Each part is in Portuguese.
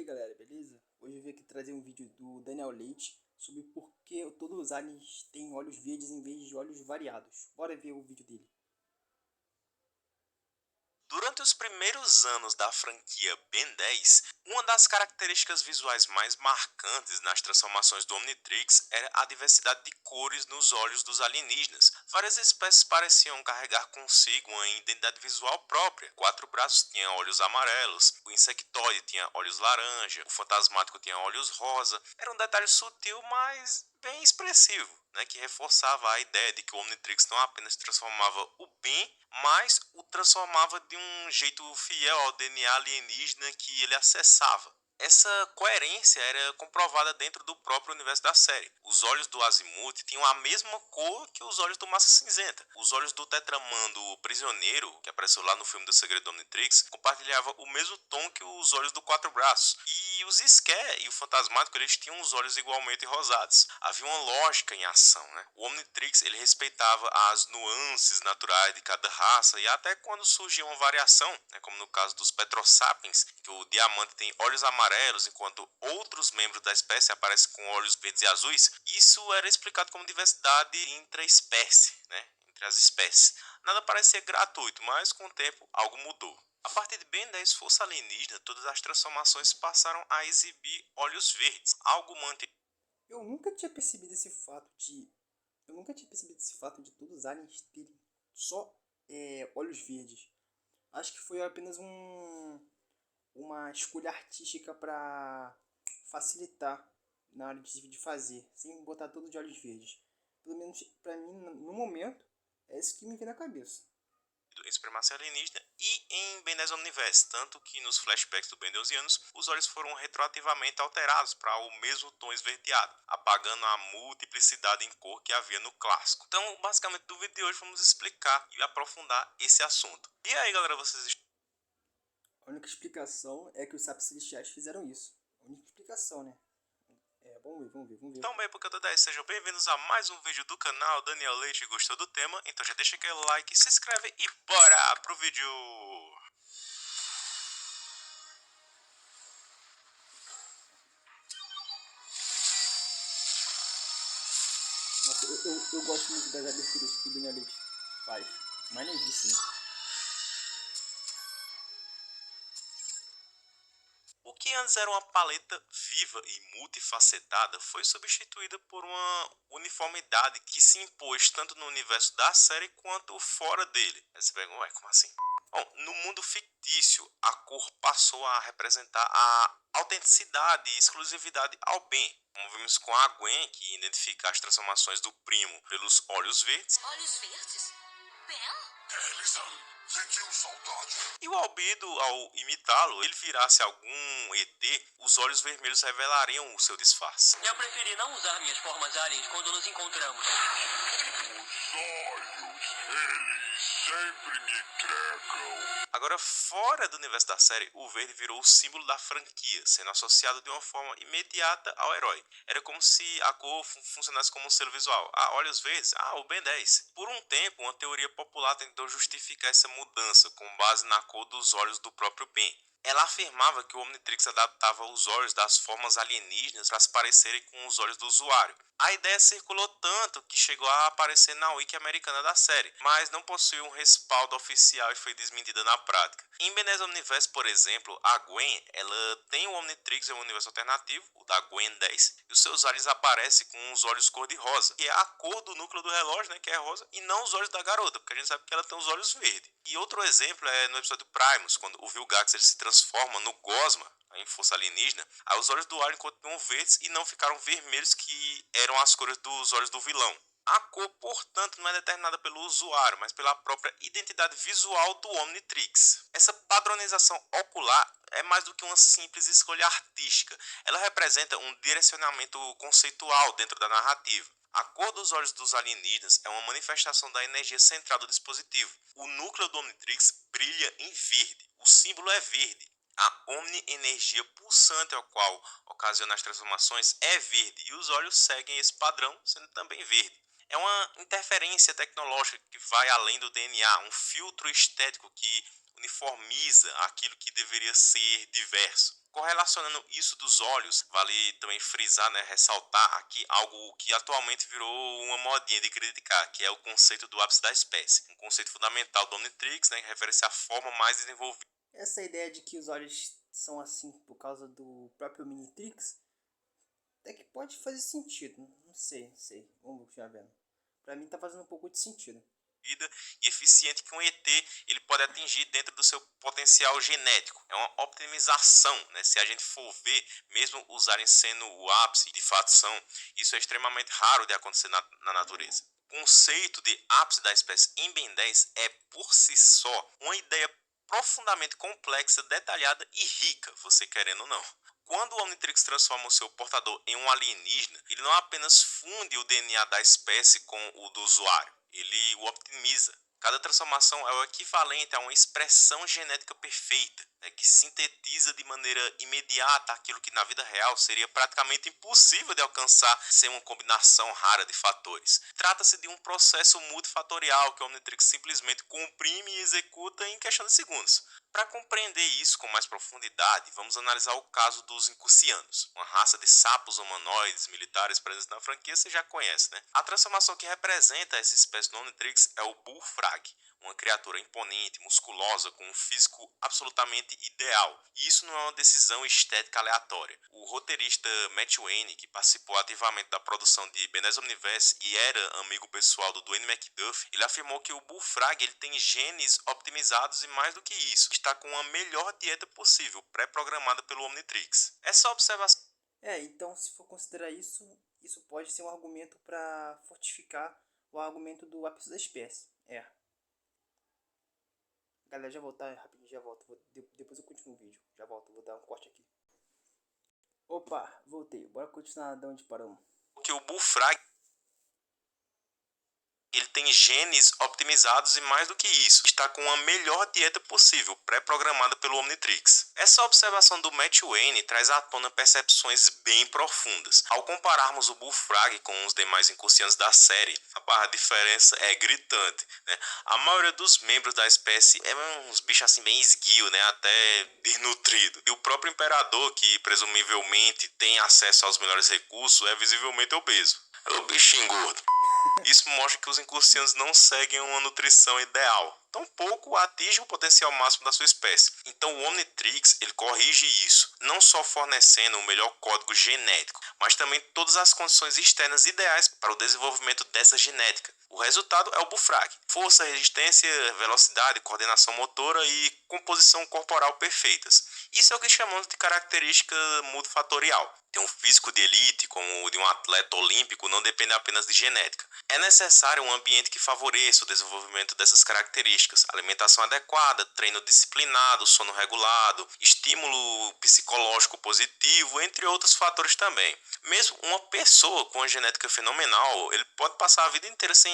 aí galera, beleza? Hoje eu vim aqui trazer um vídeo do Daniel Leite sobre por que todos os aliens têm olhos verdes em vez de olhos variados. Bora ver o vídeo dele. Durante os primeiros anos da franquia Ben 10, uma das características visuais mais marcantes nas transformações do Omnitrix era a diversidade de cores nos olhos dos alienígenas. Várias espécies pareciam carregar consigo uma identidade visual própria. Quatro braços tinham olhos amarelos, o insectoide tinha olhos laranja, o fantasmático tinha olhos rosa. Era um detalhe sutil, mas bem expressivo, né, que reforçava a ideia de que o Omnitrix não apenas transformava o Ben, mas o transformava de um jeito fiel ao DNA alienígena que ele acessava. Essa coerência era comprovada dentro do próprio universo da série. Os olhos do Azimuth tinham a mesma cor que os olhos do Massa Cinzenta. Os olhos do Tetramando Prisioneiro, que apareceu lá no filme do Segredo do Omnitrix, compartilhavam o mesmo tom que os olhos do Quatro Braços. E os Scare e o Fantasmático, eles tinham os olhos igualmente rosados. Havia uma lógica em ação, né? O Omnitrix, ele respeitava as nuances naturais de cada raça e até quando surgia uma variação, né, como no caso dos Petrosapiens, que o diamante tem olhos amarelos enquanto outros membros da espécie aparecem com olhos verdes e azuis, isso era explicado como diversidade intra-espécie, né, entre as espécies. Nada parecia gratuito, mas com o tempo algo mudou. A partir de Ben 10 Força Alienígena, todas as transformações passaram a exibir olhos verdes, algo mantido. Eu nunca tinha percebido esse fato de... Eu nunca tinha percebido esse fato de todos os aliens terem só olhos verdes. Acho que foi apenas uma escolha artística para facilitar na hora de fazer, sem botar todos de olhos verdes. Pelo menos pra mim, no momento, é isso que me vem na cabeça. Em supremacia alienígena e em Ben 10 Omniverse, tanto que nos flashbacks do Ben 12 anos, os olhos foram retroativamente alterados para o mesmo tom esverdeado, apagando a multiplicidade em cor que havia no clássico. Então, basicamente, no vídeo de hoje vamos explicar e aprofundar esse assunto. E aí, galera, vocês... A única explicação é que os sapos celestiais fizeram isso. A única explicação, né? Vamos ver. Então bem, porque eu tô 10, sejam bem-vindos a mais um vídeo do canal. Daniel Leite, gostou do tema? Então já deixa aquele like, se inscreve e bora pro vídeo! Nossa, eu gosto muito das aberturas que o Daniel Leite faz. Maneiríssimo. O que antes era uma paleta viva e multifacetada foi substituída por uma uniformidade que se impôs tanto no universo da série quanto fora dele. Aí você pega, ué, como assim? Bom, no mundo fictício, a cor passou a representar a autenticidade e exclusividade ao bem. Como vimos com a Gwen, que identifica as transformações do primo pelos olhos verdes. Olhos verdes? Ben? Ellison, sentiu saudade. E o Albedo, ao imitá-lo, ele virasse algum ET, os olhos vermelhos revelariam o seu disfarce. Eu preferi não usar minhas formas aliens quando nos encontramos. Os olhos, eles sempre me entregam. Agora, fora do universo da série, o verde virou o símbolo da franquia, sendo associado de uma forma imediata ao herói. Era como se a cor funcionasse como um selo visual. Ah, olhos verdes? Ah, o Ben 10. Por um tempo, uma teoria popular tentou justificar essa mudança com base na cor dos olhos do próprio Ben. Ela afirmava que o Omnitrix adaptava os olhos das formas alienígenas para se parecerem com os olhos do usuário. A ideia circulou tanto que chegou a aparecer na wiki americana da série, mas não possuía um respaldo oficial e foi desmentida na prática. Em Ben 10 Omniverse, por exemplo, a Gwen, ela tem o Omnitrix em um universo alternativo, o da Gwen 10, e os seus aliens aparecem com os olhos cor-de-rosa, que é a cor do núcleo do relógio, né, que é rosa, e não os olhos da garota, porque a gente sabe que ela tem os olhos verdes. E outro exemplo é no episódio Primus, quando o Vilgax ele se transforma no Gosma, em Força Alienígena, aí os olhos do alien continuam verdes e não ficaram vermelhos, que eram as cores dos olhos do vilão. A cor, portanto, não é determinada pelo usuário, mas pela própria identidade visual do Omnitrix. Essa padronização ocular é mais do que uma simples escolha artística. Ela representa um direcionamento conceitual dentro da narrativa. A cor dos olhos dos alienígenas é uma manifestação da energia central do dispositivo. O núcleo do Omnitrix brilha em verde. O símbolo é verde. A omni-energia pulsante ao qual ocasiona as transformações é verde e os olhos seguem esse padrão, sendo também verde. É uma interferência tecnológica que vai além do DNA, um filtro estético que uniformiza aquilo que deveria ser diverso. Correlacionando isso dos olhos, vale também frisar, né, ressaltar aqui algo que atualmente virou uma modinha de criticar, que é o conceito do ápice da espécie. Um conceito fundamental do Omnitrix, né, que refere-se à forma mais desenvolvida. Essa ideia de que os olhos são assim por causa do próprio Omnitrix, até que pode fazer sentido. Não sei. Vamos continuar vendo. Pra mim tá fazendo um pouco de sentido. E eficiente que um ET ele pode atingir dentro do seu potencial genético. É uma optimização, né? Se a gente for ver, mesmo usarem sendo o ápice, de fato são, isso é extremamente raro de acontecer na natureza. O conceito de ápice da espécie em Ben 10 é, por si só, uma ideia profundamente complexa, detalhada e rica, você querendo ou não. Quando o Omnitrix transforma o seu portador em um alienígena, ele não apenas funde o DNA da espécie com o do usuário, ele o optimiza. Cada transformação é o equivalente a uma expressão genética perfeita, né, que sintetiza de maneira imediata aquilo que na vida real seria praticamente impossível de alcançar sem uma combinação rara de fatores. Trata-se de um processo multifatorial que o Omnitrix simplesmente comprime e executa em questão de segundos. Para compreender isso com mais profundidade, vamos analisar o caso dos Incusianos, uma raça de sapos humanoides militares presentes na franquia, você já conhece, né? A transformação que representa essa espécie no Omnitrix é o Bullfrag, uma criatura imponente, musculosa, com um físico absolutamente ideal. E isso não é uma decisão estética aleatória. O roteirista Matt Wayne, que participou ativamente da produção de Ben 10 Omniverse e era amigo pessoal do Dwayne McDuffie, ele afirmou que o Bullfrag ele tem genes optimizados e mais do que isso, está com a melhor dieta possível, pré-programada pelo Omnitrix. Essa observação Então se for considerar isso, isso pode ser um argumento para fortificar o argumento do ápice da espécie. Galera, já voltar rapidinho, já volto. Depois eu continuo o vídeo. Já volto, vou dar um corte aqui. Opa, voltei. Bora continuar de onde paramos. que o Bullfrag ele tem genes optimizados e mais do que isso, está com a melhor dieta possível, pré-programada pelo Omnitrix. Essa observação do Matt Wayne traz à tona percepções bem profundas. Ao compararmos o Bullfrag com os demais Incusianos da série, a diferença é gritante, né? A maioria dos membros da espécie é uns bichos assim bem esguio, né? Até desnutrido. E o próprio Imperador, que presumivelmente tem acesso aos melhores recursos, é visivelmente obeso. É o bichinho gordo. Isso mostra que os Incusianos não seguem uma nutrição ideal, tampouco atingem o potencial máximo da sua espécie. Então o Omnitrix ele corrige isso, não só fornecendo o melhor código genético, mas também todas as condições externas ideais para o desenvolvimento dessa genética. O resultado é o Bullfrag: força, resistência, velocidade, coordenação motora e composição corporal perfeitas. Isso é o que chamamos de característica multifatorial. Ter um físico de elite como o de um atleta olímpico não depende apenas de genética. É necessário um ambiente que favoreça o desenvolvimento dessas características: alimentação adequada, treino disciplinado, sono regulado, estímulo psicológico positivo, entre outros fatores também. Mesmo uma pessoa com uma genética fenomenal, ele pode passar a vida inteira sem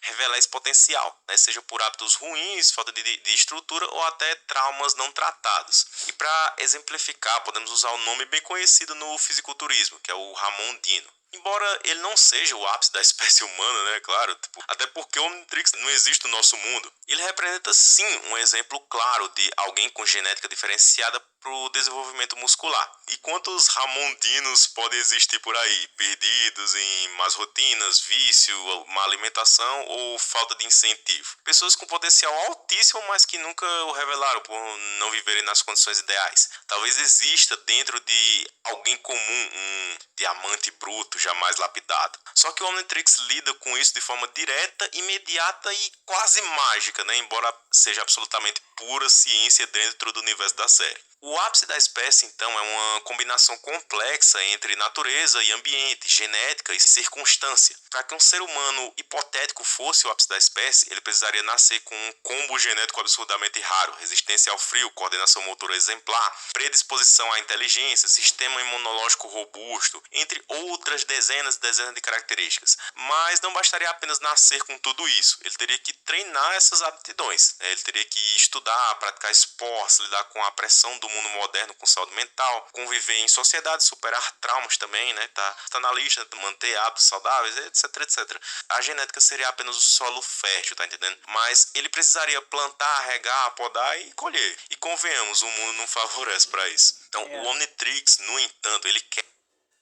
revelar esse potencial, né? Seja por hábitos ruins, falta de estrutura ou até traumas não tratados. E para exemplificar, podemos usar o nome bem conhecido no fisiculturismo, que é o Ramon Dino. Embora ele não seja o ápice da espécie humana, né, claro, até porque o Omnitrix não existe no nosso mundo, ele representa sim um exemplo claro de alguém com genética diferenciada para o desenvolvimento muscular. E quantos Ramondinos podem existir por aí, perdidos em más rotinas, vício, má alimentação ou falta de incentivo? Pessoas com potencial altíssimo, mas que nunca o revelaram por não viverem nas condições ideais. Talvez exista dentro de alguém comum um diamante bruto, jamais lapidado. Só que o Omnitrix lida com isso de forma direta, imediata e quase mágica, né? Embora seja absolutamente pura ciência dentro do universo da série. O ápice da espécie, então, é uma combinação complexa entre natureza e ambiente, genética e circunstância. Para que um ser humano hipotético fosse o ápice da espécie, ele precisaria nascer com um combo genético absurdamente raro: resistência ao frio, coordenação motora exemplar, predisposição à inteligência, sistema imunológico robusto, entre outras dezenas e dezenas de características. Mas não bastaria apenas nascer com tudo isso, ele teria que treinar essas aptidões, né? Ele teria que estudar, praticar esportes, lidar com a pressão do mundo moderno com saúde mental, conviver em sociedade, superar traumas também, né? Tá na lista, manter hábitos saudáveis, etc, etc. A genética seria apenas o solo fértil, tá entendendo? Mas ele precisaria plantar, regar, podar e colher. E convenhamos, o mundo não favorece para isso. Então, o Omnitrix, no entanto, ele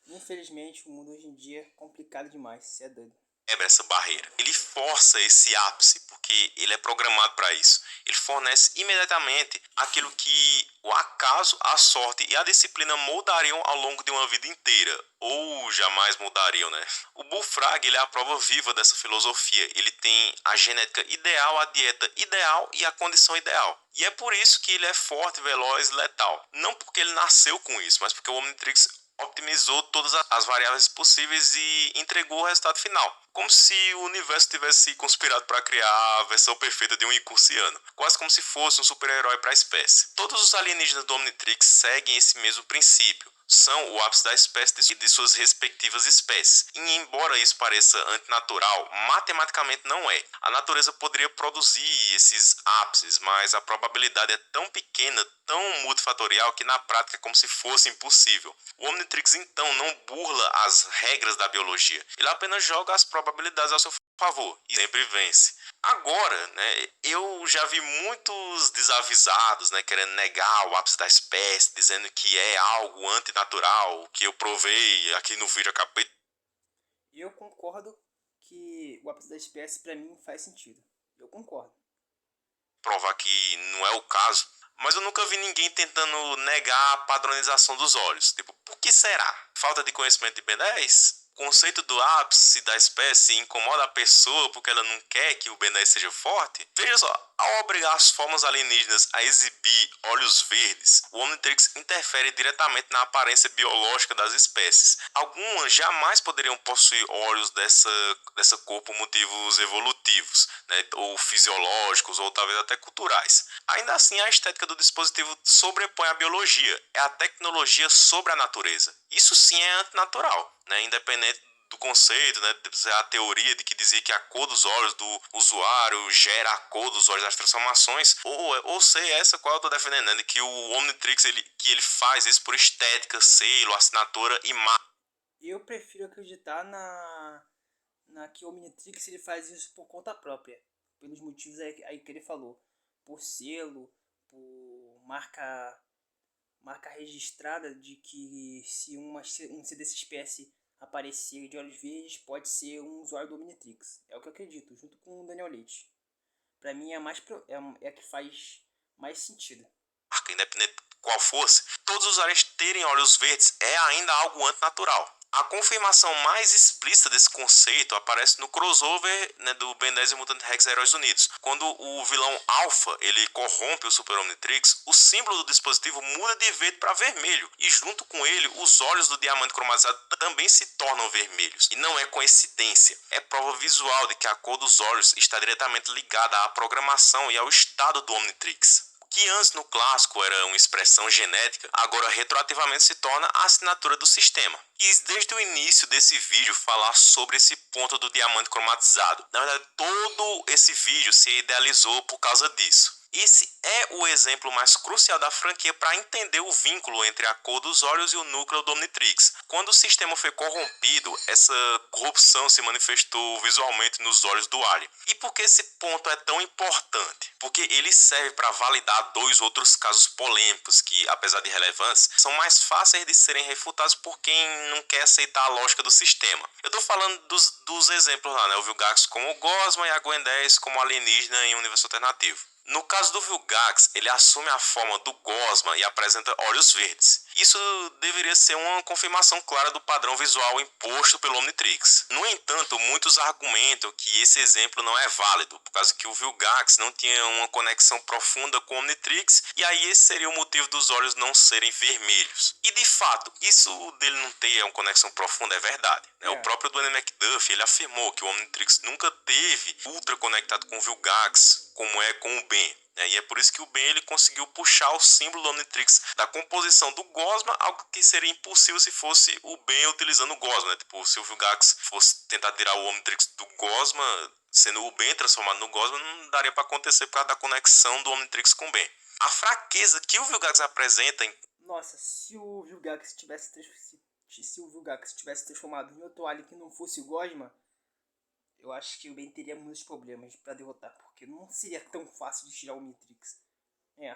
Infelizmente, o mundo hoje em dia é complicado demais, você é doido. quebra essa barreira. Ele força esse ápice, porque ele é programado para isso. Ele fornece imediatamente aquilo que o acaso, a sorte e a disciplina moldariam ao longo de uma vida inteira, ou jamais moldariam, né? O Bullfrog, ele é a prova viva dessa filosofia. Ele tem a genética ideal, a dieta ideal e a condição ideal. E é por isso que ele é forte, veloz e letal. Não porque ele nasceu com isso, mas porque o Omnitrix optimizou todas as variáveis possíveis e entregou o resultado final. Como se o universo tivesse conspirado para criar a versão perfeita de um Icursiano. Quase como se fosse um super-herói para a espécie. Todos os alienígenas do Omnitrix seguem esse mesmo princípio. São o ápice da espécie e de suas respectivas espécies. E embora isso pareça antinatural, matematicamente não é. A natureza poderia produzir esses ápices, mas a probabilidade é tão pequena, tão multifatorial, que na prática é como se fosse impossível. O Omnitrix então não burla as regras da biologia. Ele apenas joga as probabilidades ao seu favor e sempre vence. Agora, né, eu já vi muitos desavisados, né, querendo negar o ápice da espécie, dizendo que é algo antinatural, que eu provei aqui no vídeo, acabei. E eu concordo que o ápice da espécie pra mim faz sentido. Eu concordo. Provar que não é o caso, mas eu nunca vi ninguém tentando negar a padronização dos olhos. Tipo, por que será? Falta de conhecimento de Ben 10? O conceito do ápice da espécie incomoda a pessoa porque ela não quer que o Ben 10 seja forte? Veja só, ao obrigar as formas alienígenas a exibir olhos verdes, o Omnitrix interfere diretamente na aparência biológica das espécies. Algumas jamais poderiam possuir olhos dessa cor por motivos evolutivos, né, ou fisiológicos, ou talvez até culturais. Ainda assim, a estética do dispositivo sobrepõe a biologia, é a tecnologia sobre a natureza. Isso sim é antinatural, né, independente do conceito, né, a teoria de que dizia que a cor dos olhos do usuário gera a cor dos olhos das transformações, ou sei essa qual eu tô defendendo, né, de que o Omnitrix que ele faz isso por estética, selo, assinatura e marca. Eu prefiro acreditar na que o Omnitrix ele faz isso por conta própria, pelos motivos aí que ele falou, por selo, por marca registrada de que se um ser dessa espécie aparecer de olhos verdes, pode ser um usuário do Omnitrix. É o que eu acredito, junto com o Daniel Leite. Pra mim é a que faz mais sentido. Independente de qual fosse, todos os usuários terem olhos verdes é ainda algo antinatural. A confirmação mais explícita desse conceito aparece no crossover, né, do Ben 10 e Mutant Rex Heróis Unidos. Quando o vilão Alpha ele corrompe o Super Omnitrix, o símbolo do dispositivo muda de verde para vermelho, e junto com ele, os olhos do diamante cromatizado também se tornam vermelhos. E não é coincidência, é prova visual de que a cor dos olhos está diretamente ligada à programação e ao estado do Omnitrix. Que antes no clássico era uma expressão genética, agora retroativamente se torna a assinatura do sistema. Quis desde o início desse vídeo falar sobre esse ponto do diamante cromatizado. Na verdade, todo esse vídeo se idealizou por causa disso. Esse é o exemplo mais crucial da franquia para entender o vínculo entre a cor dos olhos e o núcleo do Omnitrix. Quando o sistema foi corrompido, essa corrupção se manifestou visualmente nos olhos do Alien. E por que esse ponto é tão importante? Porque ele serve para validar dois outros casos polêmicos que, apesar de relevantes, são mais fáceis de serem refutados por quem não quer aceitar a lógica do sistema. Eu estou falando dos exemplos lá, né? O Vilgax como o Gosma e a Gwen 10 como alienígena em um universo alternativo. No caso do Vilgax, ele assume a forma do Gosma e apresenta olhos verdes. Isso deveria ser uma confirmação clara do padrão visual imposto pelo Omnitrix. No entanto, muitos argumentam que esse exemplo não é válido, por causa que o Vilgax não tinha uma conexão profunda com o Omnitrix, e aí esse seria o motivo dos olhos não serem vermelhos. E de fato, isso dele não ter uma conexão profunda é verdade. O próprio Dwayne McDuffie ele afirmou que o Omnitrix nunca teve ultra conectado com o Vilgax, como é com o Ben. E é por isso que o Ben ele conseguiu puxar o símbolo do Omnitrix da composição do Gosma, algo que seria impossível se fosse o Ben utilizando o Gosma, né? Tipo, se o Vilgax fosse tentar tirar o Omnitrix do Gosma, sendo o Ben transformado no Gosma, não daria para acontecer por causa da conexão do Omnitrix com o Ben. A fraqueza que o Vilgax apresenta em Nossa, se o Vilgax tivesse transformado em outro alien que não fosse o Gosma, eu acho que o Ben teria muitos problemas pra derrotar, porque não seria tão fácil de tirar o Omnitrix. É.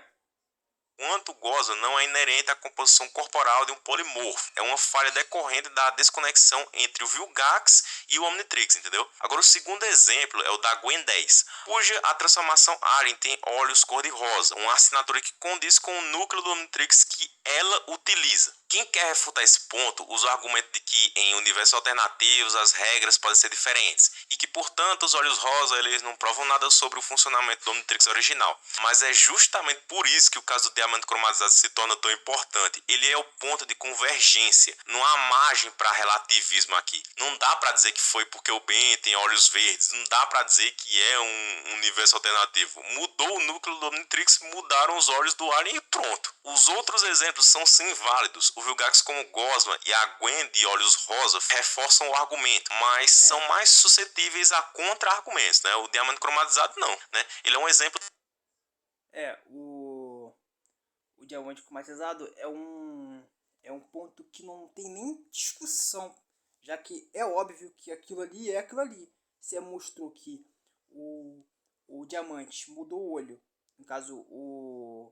quanto goza não é inerente à composição corporal de um polimorfo. É uma falha decorrente da desconexão entre o Vilgax e o Omnitrix, entendeu? Agora, o segundo exemplo é o da Gwen 10, cuja a transformação Alien tem olhos cor-de-rosa, uma assinatura que condiz com o núcleo do Omnitrix que ela utiliza. Quem quer refutar esse ponto usa o argumento de que em universos alternativos as regras podem ser diferentes e que, portanto, os olhos rosa eles não provam nada sobre o funcionamento do Omnitrix original. Mas é justamente por isso que o caso do diamante cromatizado se torna tão importante. Ele é o ponto de convergência. Não há margem para relativismo aqui. Não dá para dizer que foi porque o Ben tem olhos verdes. Não dá para dizer que é um universo alternativo. Mudou o núcleo do Omnitrix, mudaram os olhos do Alien e pronto. Os outros exemplos são sim válidos. O Vilgax como Gosma e a Gwen de olhos rosa reforçam o argumento, mas são mais suscetíveis a contra-argumentos, né? O diamante cromatizado não, né? Ele é um exemplo. O diamante cromatizado é um ponto que não tem nem discussão, já que é óbvio que aquilo ali é aquilo ali. Você mostrou que o diamante mudou o olho, no caso o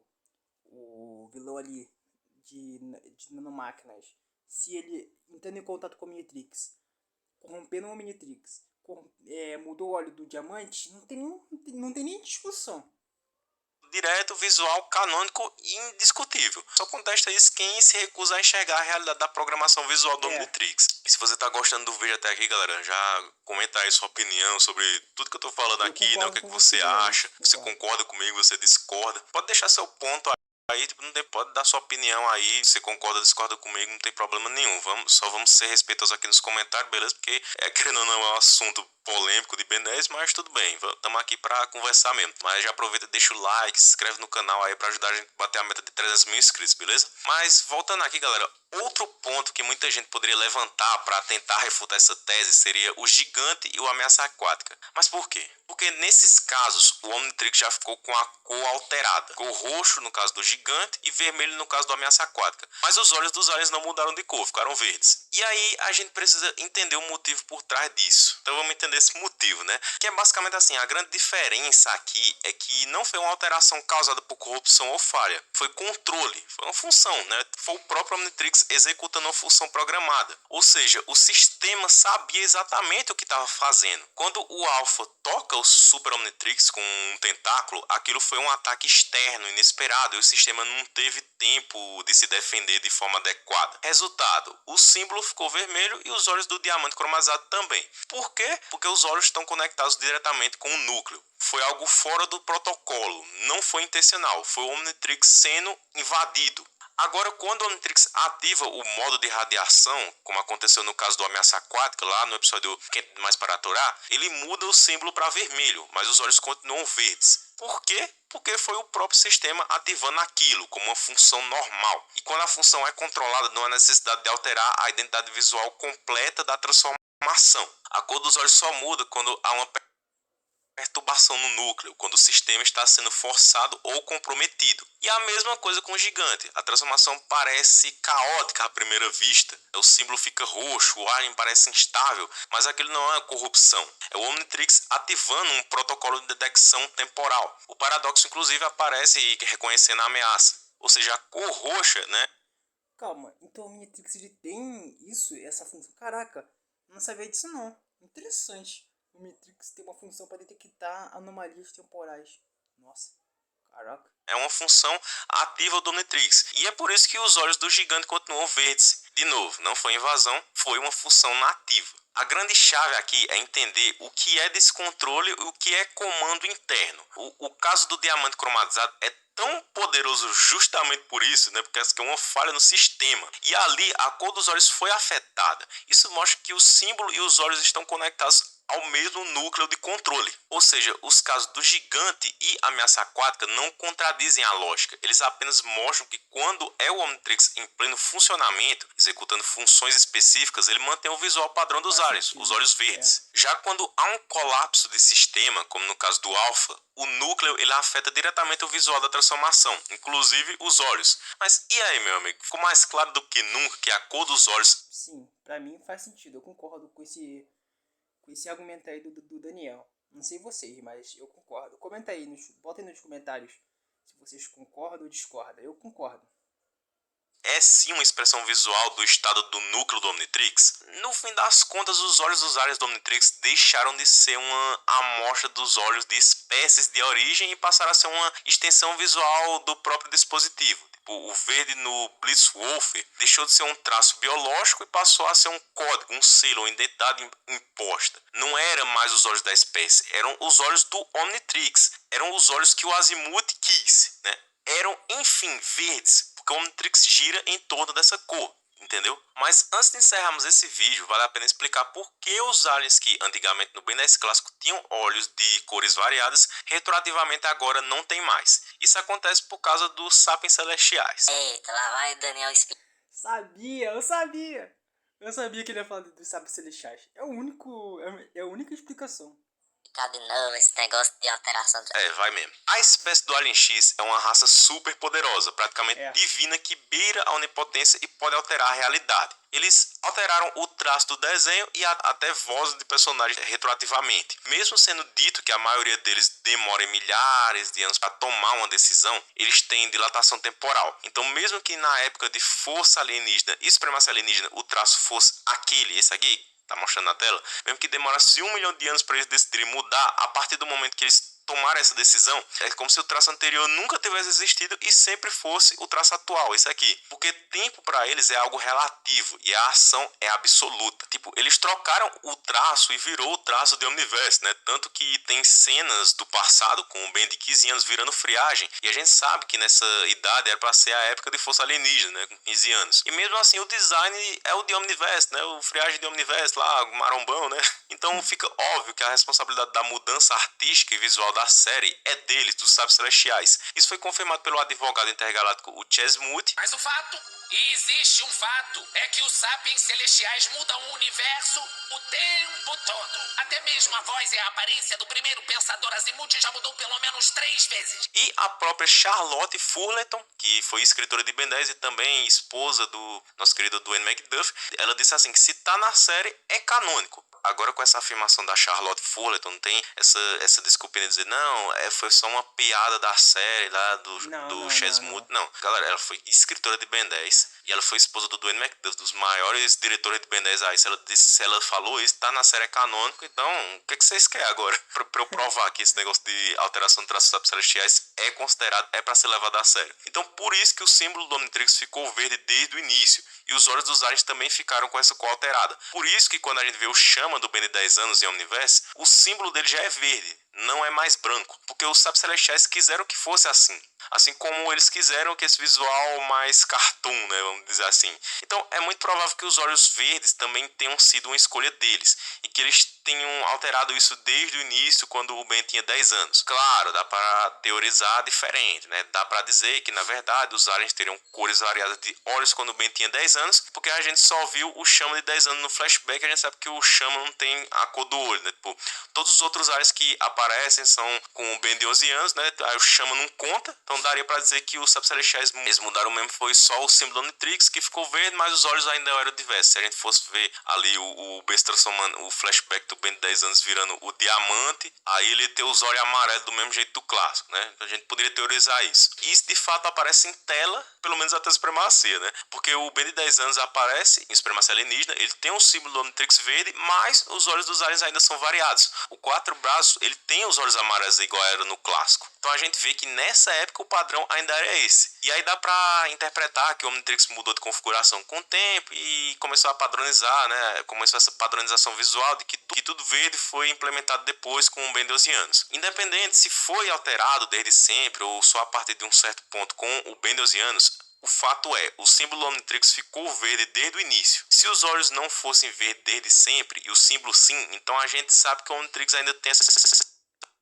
vilão ali de nanomáquinas, se ele entrando em contato com o Omnitrix, corrompendo o Omnitrix, mudou o óleo do diamante, não tem nem discussão. Direto, visual, canônico e indiscutível. Só contesta isso quem se recusa a enxergar a realidade da programação visual do Omnitrix. E se você tá gostando do vídeo até aqui, galera, já comenta aí sua opinião sobre tudo que eu tô falando aqui, né? O que, que você acha? Você concorda comigo, você discorda? Pode deixar seu ponto aí, tipo, não tem, pode dar sua opinião aí, você concorda, discorda comigo, não tem problema nenhum. Só vamos ser respeitosos aqui nos comentários, beleza? Porque, querendo ou não, é um assunto polêmico de Ben 10, mas tudo bem, estamos aqui pra conversar mesmo. Mas já aproveita, deixa o like, se inscreve no canal aí pra ajudar a gente a bater a meta de 300 mil inscritos, beleza? Mas, voltando aqui, galera, outro ponto que muita gente poderia levantar para tentar refutar essa tese seria o gigante e o ameaça aquática. Mas por quê? Porque nesses casos o Omnitrix já ficou com a cor alterada. Ficou roxo no caso do gigante e vermelho no caso do ameaça aquática. Mas os olhos dos aliens não mudaram de cor, ficaram verdes. E aí a gente precisa entender o motivo por trás disso. Então vamos entender esse motivo, né? Que é basicamente assim, a grande diferença aqui é que não foi uma alteração causada por corrupção ou falha. Foi controle, foi uma função, né? Foi o próprio Omnitrix executando uma função programada. Ou seja, o sistema sabia exatamente o que estava fazendo. Quando o Alpha toca o Super Omnitrix com um tentáculo, aquilo foi um ataque externo, inesperado, e o sistema não teve tempo de se defender de forma adequada. Resultado, o símbolo ficou vermelho e os olhos do diamante cromatizado também. Por quê? Porque os olhos estão conectados diretamente com o núcleo. Foi algo fora do protocolo, não foi intencional, foi o Omnitrix sendo invadido. Agora, quando o Omnitrix ativa o modo de radiação, como aconteceu no caso do ameaça aquática, lá no episódio Quente Demais para Aturar, ele muda o símbolo para vermelho, mas os olhos continuam verdes. Por quê? Porque foi o próprio sistema ativando aquilo como uma função normal. E quando a função é controlada, não há necessidade de alterar a identidade visual completa da transformação. A cor dos olhos só muda quando há uma perturbação no núcleo, quando o sistema está sendo forçado ou comprometido. E a mesma coisa com o gigante. A transformação parece caótica à primeira vista. O símbolo fica roxo, o alien parece instável, mas aquilo não é corrupção. É o Omnitrix ativando um protocolo de detecção temporal. O paradoxo, inclusive, aparece reconhecendo a ameaça. Ou seja, a cor roxa, né? Calma, então o Omnitrix ele tem essa função. Caraca, não sabia disso não. Interessante. O Omnitrix tem uma função para detectar anomalias temporais. Nossa, caraca. É uma função ativa do Omnitrix. E é por isso que os olhos do gigante continuam verdes. De novo, não foi invasão, foi uma função nativa. A grande chave aqui é entender o que é descontrole e o que é comando interno. O caso do diamante cromatizado é tão poderoso justamente por isso, né? Porque essa é uma falha no sistema. E ali a cor dos olhos foi afetada. Isso mostra que o símbolo e os olhos estão conectados ao mesmo núcleo de controle. Ou seja, os casos do gigante e ameaça aquática não contradizem a lógica. Eles apenas mostram que quando é o Omnitrix em pleno funcionamento, executando funções específicas, ele mantém o visual padrão dos aliens, os olhos verdes. Já quando há um colapso de sistema, como no caso do Alpha, o núcleo ele afeta diretamente o visual da transformação, inclusive os olhos. Mas e aí, meu amigo? Ficou mais claro do que nunca que a cor dos olhos... Sim, pra mim faz sentido. Eu concordo com esse argumento aí do Daniel. Não sei vocês, mas eu concordo. Comenta aí, bota aí nos comentários se vocês concordam ou discordam. Eu concordo. É sim uma expressão visual do estado do núcleo do Omnitrix? No fim das contas, os olhos dos aliens do Omnitrix deixaram de ser uma amostra dos olhos de espécies de origem e passaram a ser uma extensão visual do próprio dispositivo. O verde no Blitzwolf deixou de ser um traço biológico e passou a ser um código, um selo, uma identidade imposta. Não eram mais os olhos da espécie, eram os olhos do Omnitrix. Eram os olhos que o Azimuth quis, né? Eram, enfim, verdes, porque o Omnitrix gira em torno dessa cor, entendeu? Mas antes de encerrarmos esse vídeo, vale a pena explicar por que os aliens que antigamente no Ben 10 clássico tinham olhos de cores variadas, retroativamente agora não tem mais. Isso acontece por causa dos sapiens celestiais. Eita, lá vai Daniel explicar Eu sabia! Eu sabia que ele ia falar dos sábios celestiais. É a única explicação. de novo esse negócio de alteração. Vai mesmo. A espécie do Alien X é uma raça super poderosa, praticamente divina, que beira a onipotência e pode alterar a realidade. Eles alteraram o traço do desenho e até vozes de personagens retroativamente. Mesmo sendo dito que a maioria deles demora milhares de anos para tomar uma decisão, eles têm dilatação temporal. Então, mesmo que na época de força alienígena e supremacia alienígena o traço fosse esse aqui, tá mostrando na tela, mesmo que demorasse 1 milhão de anos para eles decidirem mudar, a partir do momento que eles tomaram essa decisão, é como se o traço anterior nunca tivesse existido e sempre fosse o traço atual, esse aqui. Porque tempo para eles é algo relativo e a ação é absoluta. Tipo, eles trocaram o traço e virou o traço de Omniverse, né? Tanto que tem cenas do passado com o Ben de 15 anos virando friagem, e a gente sabe que nessa idade era para ser a época de força alienígena, né? Com 15 anos. E mesmo assim o design é o de Omniverse, né? O friagem de Omniverse lá, o marombão, né? Então fica óbvio que a responsabilidade da mudança artística e visual da série é deles, dos Sábios Celestiais. Isso foi confirmado pelo advogado intergaláctico, o Chaz Moody. Mas o fato, e existe um fato, é que os Sapiens Celestiais mudam o universo o tempo todo. Até mesmo a voz e a aparência do primeiro pensador Azimuth já mudou pelo menos 3 vezes. E a própria Charlotte Fullerton, que foi escritora de Ben 10 e também esposa do nosso querido Dwayne McDuff, ela disse assim, que se tá na série, é canônico. Agora com essa afirmação da Charlotte Fullerton, não tem essa desculpinha de dizer, não, foi só uma piada da série lá do Chaz Moody. Não, galera, ela foi escritora de Ben 10 e ela foi esposa do Dwayne McDuff, dos maiores diretores de Ben 10. Aí se ela falou isso, tá na série canônico, então o que vocês querem agora? pra eu provar que esse negócio de alteração de traços celestiais é considerado, é pra ser levado a sério. Então por isso que o símbolo do Omnitrix ficou verde desde o início. E os olhos dos aliens também ficaram com essa cor alterada. Por isso que quando a gente vê o Chama do Ben de 10 anos em Omniverse, o símbolo dele já é verde, não é mais branco. Porque os Sábios Celestiais quiseram que fosse assim. Assim como eles quiseram que esse visual mais cartoon, né, vamos dizer assim. Então é muito provável que os olhos verdes também tenham sido uma escolha deles. E que eles tenham alterado isso desde o início, quando o Ben tinha 10 anos. Claro, dá para teorizar diferente, né? Dá para dizer que, na verdade, os aliens teriam cores variadas de olhos quando o Ben tinha 10 anos, porque a gente só viu o Chama de 10 anos no flashback, a gente sabe que o Chama não tem a cor do olho, né? Tipo, todos os outros aliens que aparecem são com o Ben de 11 anos, né? Aí o Chama não conta, então daria para dizer que os Sábios Celestiais, eles mudaram mesmo, foi só o símbolo do Omnitrix que ficou verde, mas os olhos ainda eram diversos. Se a gente fosse ver ali o Ben transformando o flashback do Ben de 10 anos virando o diamante, aí ele tem os olhos amarelos do mesmo jeito do clássico, né? A gente poderia teorizar isso. E isso de fato aparece em tela, pelo menos até a Supremacia, né? Porque o Ben de 10 anos aparece em Supremacia Alienígena, ele tem um símbolo do Omnitrix verde, mas os olhos dos aliens ainda são variados. O Quatro Braços, ele tem os olhos amarelos igual era no clássico. Então a gente vê que nessa época o padrão ainda era esse. E aí dá pra interpretar que o Omnitrix mudou de configuração com o tempo e começou a padronizar, né? Começou essa padronização visual de que tudo verde foi implementado depois com o Ben 12 anos. Independente se foi alterado desde sempre ou só a partir de um certo ponto com o Ben 12 anos, O fato é, o símbolo Omnitrix ficou verde desde o início. Se os olhos não fossem verdes desde sempre, e o símbolo sim, então a gente sabe que o Omnitrix ainda tem essa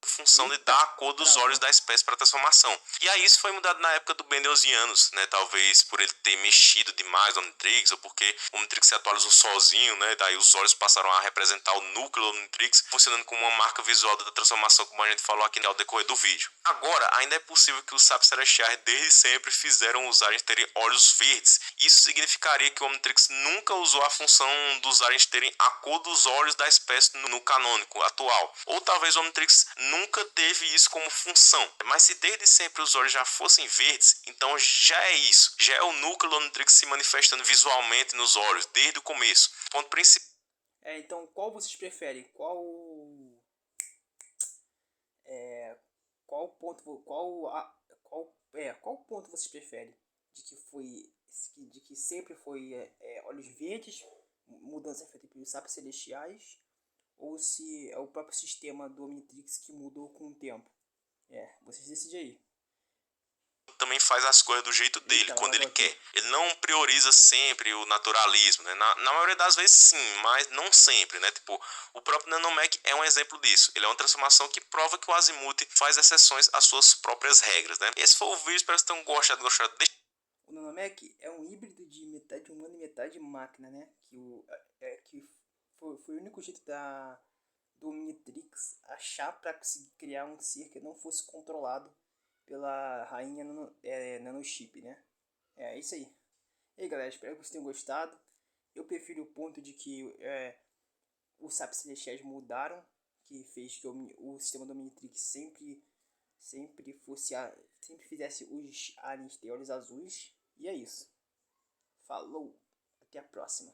função de dar a cor dos olhos da espécie para transformação. E aí isso foi mudado na época do Ben 11 anos, né? Talvez por ele ter mexido demais no Omnitrix, ou porque o Omnitrix se atualizou sozinho, né? Daí os olhos passaram a representar o núcleo do Omnitrix, funcionando como uma marca visual da transformação, como a gente falou aqui ao decorrer do vídeo. Agora, ainda é possível que os Sapiens Celestiais desde sempre fizeram os aliens terem olhos verdes. Isso significaria que o Omnitrix nunca usou a função dos aliens terem a cor dos olhos da espécie no canônico atual. Ou talvez o Omnitrix nunca teve isso como função. Mas se desde sempre os olhos já fossem verdes, então já é isso. Já é o núcleo do Omnitrix se manifestando visualmente nos olhos, desde o começo. Ponto principal. Então qual vocês preferem? Qual ponto vocês preferem? De que sempre foi olhos verdes, mudança feita pelos Sapiens Celestiais, ou se é o próprio sistema do Omnitrix que mudou com o tempo? Vocês decidem aí. Também faz as coisas do jeito dele, Eita, quando ele aqui. quer. Ele não prioriza sempre o naturalismo, né? Na maioria das vezes sim, mas não sempre, né? Tipo, o próprio Nanomech é um exemplo disso. Ele é uma transformação que prova que o Azimuth faz exceções às suas próprias regras, né? Esse foi o vídeo, espero que vocês tenham gostado. O Nanomech é um híbrido de metade humano e metade máquina, né? Que foi o único jeito do Omnitrix achar para conseguir criar um ser que não fosse controlado pela rainha Nanochip, né? É isso aí. E aí, galera, espero que vocês tenham gostado. Eu prefiro o ponto de que os Sapiens Celestiais mudaram, que fez que o sistema do Omnitrix sempre fizesse os aliens ter olhos azuis. E é isso. Falou, até a próxima.